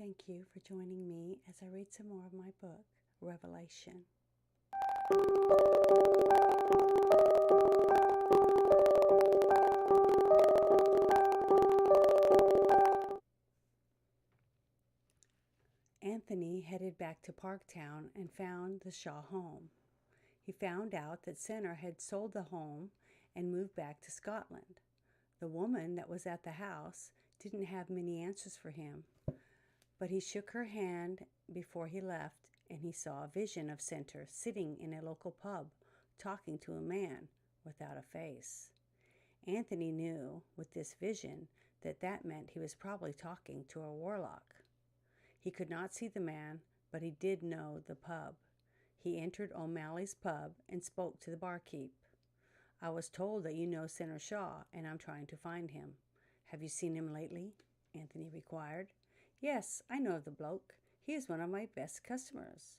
Thank you for joining me as I read some more of my book, Revelation. Anthony headed back to Parktown and found the Shaw home. He found out that Senner had sold the home and moved back to Scotland. The woman that was at the house didn't have many answers for him, but he shook her hand before he left, and he saw a vision of Senner sitting in a local pub talking to a man without a face. Anthony knew with this vision that meant he was probably talking to a warlock. He could not see the man, but he did know the pub. He entered O'Malley's pub and spoke to the barkeep. "I was told that you know Senner Shaw, and I'm trying to find him. Have you seen him lately?" Anthony inquired. "Yes, I know of the bloke. He is one of my best customers.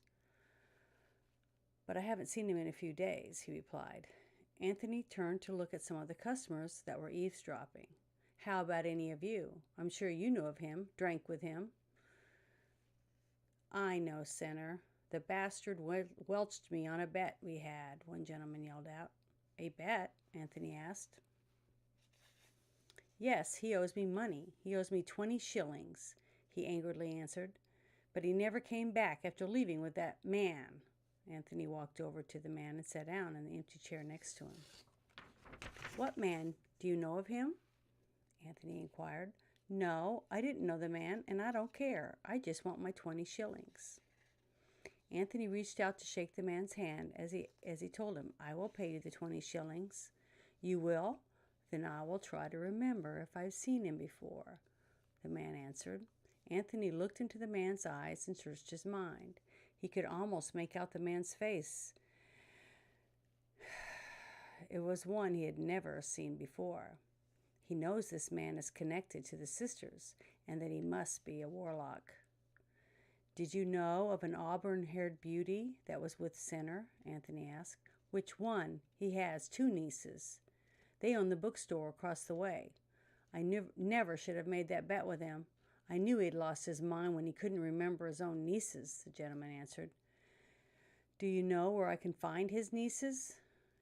But I haven't seen him in a few days," he replied. Anthony turned to look at some of the customers that were eavesdropping. "How about any of you? I'm sure you know of him, drank with him." "I know Senner. The bastard welched me on a bet we had," one gentleman yelled out. "A bet?" Anthony asked. "Yes, he owes me money. He owes me 20 shillings, he angrily answered. "But he never came back after leaving with that man." Anthony walked over to the man and sat down in the empty chair next to him. "What man? Do you know of him?" Anthony inquired. "No, I didn't know the man, and I don't care. I just want my 20 shillings. Anthony reached out to shake the man's hand as he told him, "I will pay you the 20 shillings. "You will? Then I will try to remember if I've seen him before," the man answered. Anthony looked into the man's eyes and searched his mind. He could almost make out the man's face. It was one he had never seen before. He knows this man is connected to the sisters and that he must be a warlock. "Did you know of an auburn-haired beauty that was with Senner?" Anthony asked. "Which one? He has 2 nieces. They own the bookstore across the way. I never should have made that bet with him. I knew he had lost his mind when he couldn't remember his own nieces," the gentleman answered. "Do you know where I can find his nieces?"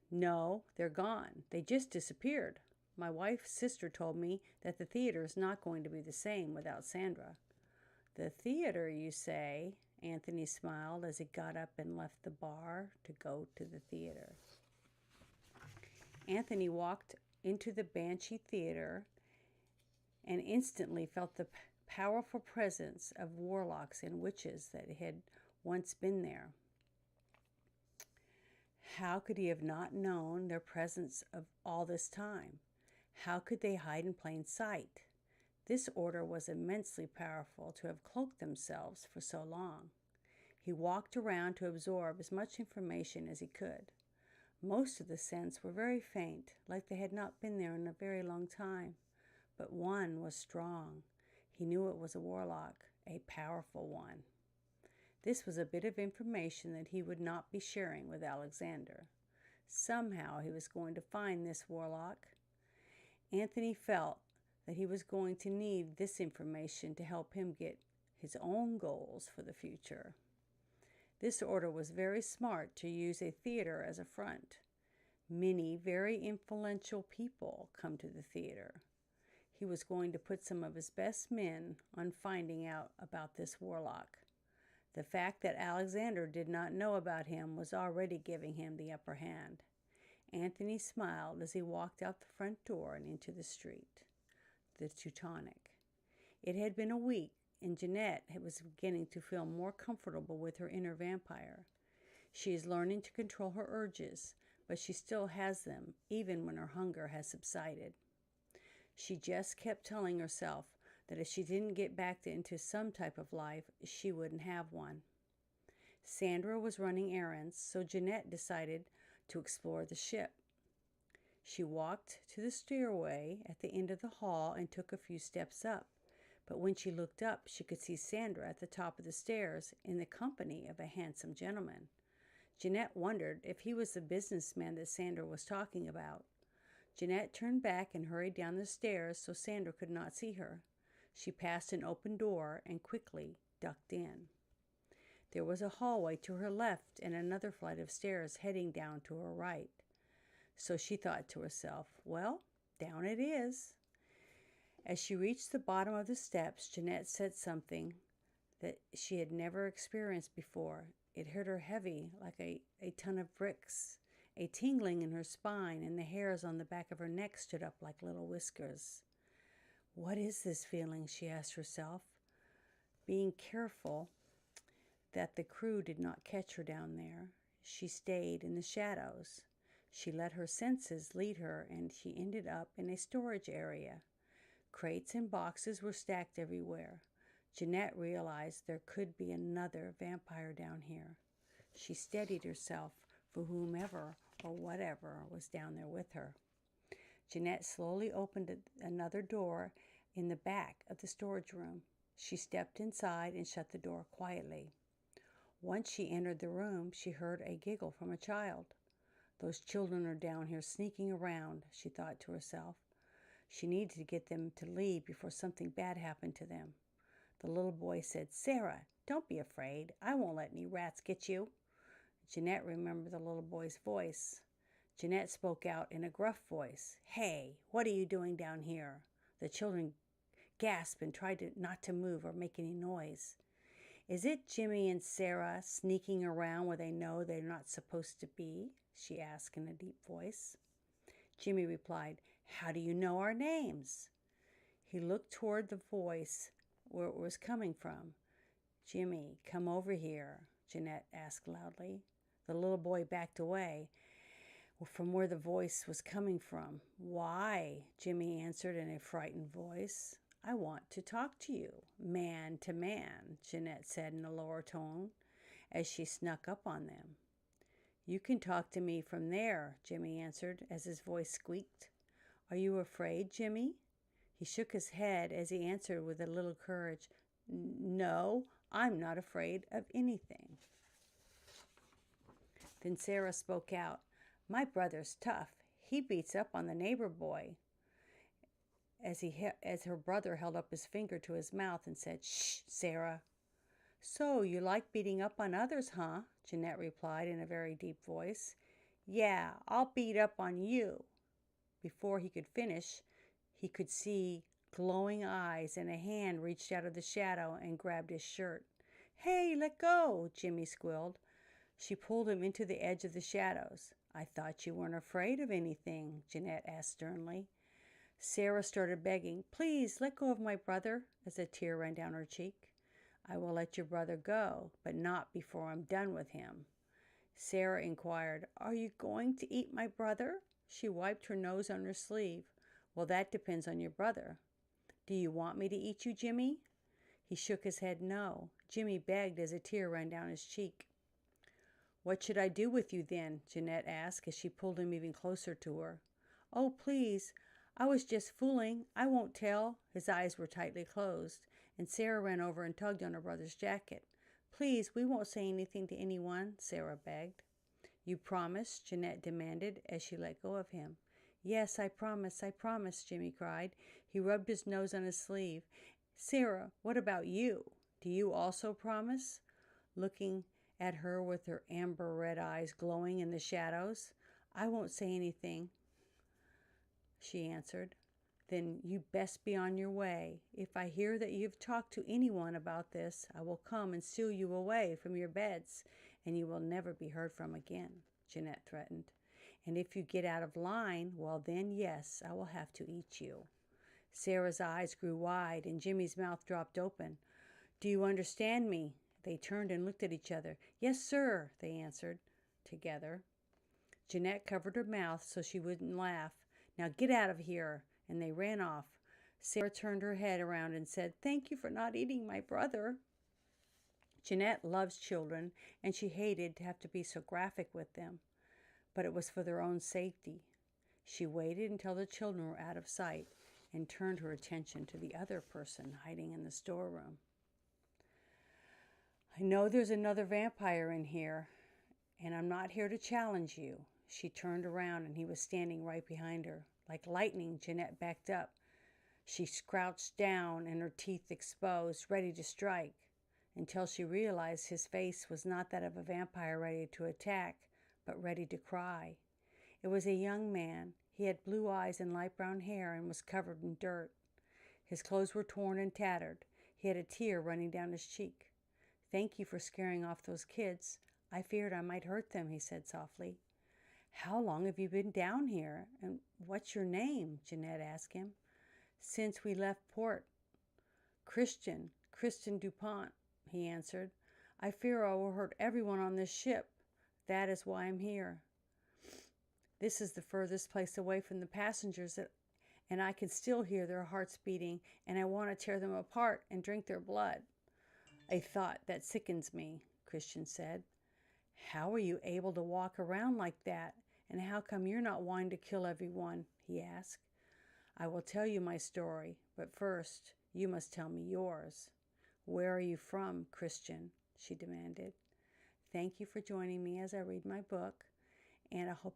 "No, they're gone. They just disappeared. My wife's sister told me that the theater is not going to be the same without Sandra." "The theater, you say?" Anthony smiled as he got up and left the bar to go to the theater. Anthony walked into the Banshee Theater and instantly felt the powerful presence of warlocks and witches that had once been there. How could he have not known their presence of all this time? How could they hide in plain sight? This order was immensely powerful to have cloaked themselves for so long. He walked around to absorb as much information as he could. Most of the scents were very faint, like they had not been there in a very long time. But one was strong. He knew it was a warlock, a powerful one. This was a bit of information that he would not be sharing with Alexander. Somehow he was going to find this warlock. Anthony felt that he was going to need this information to help him get his own goals for the future. This order was very smart to use a theater as a front. Many very influential people come to the theater. He was going to put some of his best men on finding out about this warlock. The fact that Alexander did not know about him was already giving him the upper hand. Anthony smiled as he walked out the front door and into the street. The Teutonic. It had been a week, and Jeanette was beginning to feel more comfortable with her inner vampire. She is learning to control her urges, but she still has them, even when her hunger has subsided. She just kept telling herself that if she didn't get back into some type of life, she wouldn't have one. Sandra was running errands, so Jeanette decided to explore the ship. She walked to the stairway at the end of the hall and took a few steps up. But when she looked up, she could see Sandra at the top of the stairs in the company of a handsome gentleman. Jeanette wondered if he was the businessman that Sandra was talking about. Jeanette turned back and hurried down the stairs so Sandra could not see her. She passed an open door and quickly ducked in. There was a hallway to her left and another flight of stairs heading down to her right. So she thought to herself, well, down it is. As she reached the bottom of the steps, Jeanette said something that she had never experienced before. It hit her heavy, like a ton of bricks. A tingling in her spine, and the hairs on the back of her neck stood up like little whiskers. What is this feeling? She asked herself, being careful that the crew did not catch her down there. She stayed in the shadows. She let her senses lead her, and she ended up in a storage area. Crates and boxes were stacked everywhere. Jeanette realized there could be another vampire down here. She steadied herself for whomever or whatever was down there with her. Jeanette slowly opened another door in the back of the storage room. She stepped inside and shut the door quietly. Once she entered the room, she heard a giggle from a child. Those children are down here sneaking around, she thought to herself. She needed to get them to leave before something bad happened to them. The little boy said, Sarah, don't be afraid. I won't let any rats get you. Jeanette remembered the little boy's voice. Jeanette spoke out in a gruff voice. Hey, what are you doing down here? The children gasped and tried not to move or make any noise. Is it Jimmy and Sarah sneaking around where they know they're not supposed to be? She asked in a deep voice. Jimmy replied, How do you know our names? He looked toward the voice where it was coming from. Jimmy, come over here, Jeanette asked loudly. The little boy backed away from where the voice was coming from. Why? Jimmy answered in a frightened voice. I want to talk to you, man to man, Jeanette said in a lower tone as she snuck up on them. You can talk to me from there, Jimmy answered as his voice squeaked. Are you afraid, Jimmy? He shook his head as he answered with a little courage. No, I'm not afraid of anything. Then Sarah spoke out. My brother's tough. He beats up on the neighbor boy. As her brother held up his finger to his mouth and said, Shh, Sarah. So you like beating up on others, huh? Jeanette replied in a very deep voice. Yeah, I'll beat up on you. Before he could finish, he could see glowing eyes, and a hand reached out of the shadow and grabbed his shirt. Hey, let go, Jimmy squealed. She pulled him into the edge of the shadows. I thought you weren't afraid of anything, Jeanette asked sternly. Sarah started begging, Please let go of my brother, as a tear ran down her cheek. I will let your brother go, but not before I'm done with him. Sarah inquired, Are you going to eat my brother? She wiped her nose on her sleeve. Well, that depends on your brother. Do you want me to eat you, Jimmy? He shook his head no. Jimmy begged as a tear ran down his cheek. What should I do with you then? Jeanette asked as she pulled him even closer to her. Oh, please, I was just fooling. I won't tell. His eyes were tightly closed, and Sarah ran over and tugged on her brother's jacket. Please, we won't say anything to anyone, Sarah begged. You promise? Jeanette demanded as she let go of him. Yes, I promise, Jimmy cried. He rubbed his nose on his sleeve. Sarah, what about you? Do you also promise? Looking at her with her amber red eyes glowing in the shadows. I won't say anything, she answered. Then you best be on your way. If I hear that you've talked to anyone about this, I will come and steal you away from your beds, and you will never be heard from again, Jeanette threatened. And if you get out of line, well then, yes, I will have to eat you. Sarah's eyes grew wide, and Jimmy's mouth dropped open. Do you understand me? They turned and looked at each other. Yes, sir, they answered together. Jeanette covered her mouth so she wouldn't laugh. Now get out of here. And they ran off. Sarah turned her head around and said, Thank you for not eating my brother. Jeanette loves children, and she hated to have to be so graphic with them, but it was for their own safety. She waited until the children were out of sight and turned her attention to the other person hiding in the storeroom. I know there's another vampire in here, and I'm not here to challenge you. She turned around, and he was standing right behind her. Like lightning, Jeanette backed up. She crouched down and her teeth exposed, ready to strike, until she realized his face was not that of a vampire ready to attack, but ready to cry. It was a young man. He had blue eyes and light brown hair and was covered in dirt. His clothes were torn and tattered. He had a tear running down his cheek. "Thank you for scaring off those kids. I feared I might hurt them," he said softly. "How long have you been down here? And what's your name?" Jeanette asked him. "Since we left port." Christian DuPont," he answered. "I fear I will hurt everyone on this ship. That is why I'm here. This is the furthest place away from the passengers, and I can still hear their hearts beating, and I want to tear them apart and drink their blood." "A thought that sickens me," Christian said. "How are you able to walk around like that? And how come you're not wanting to kill everyone?" he asked. "I will tell you my story, but first you must tell me yours." "Where are you from, Christian?" she demanded. Thank you for joining me as I read my book, and I hope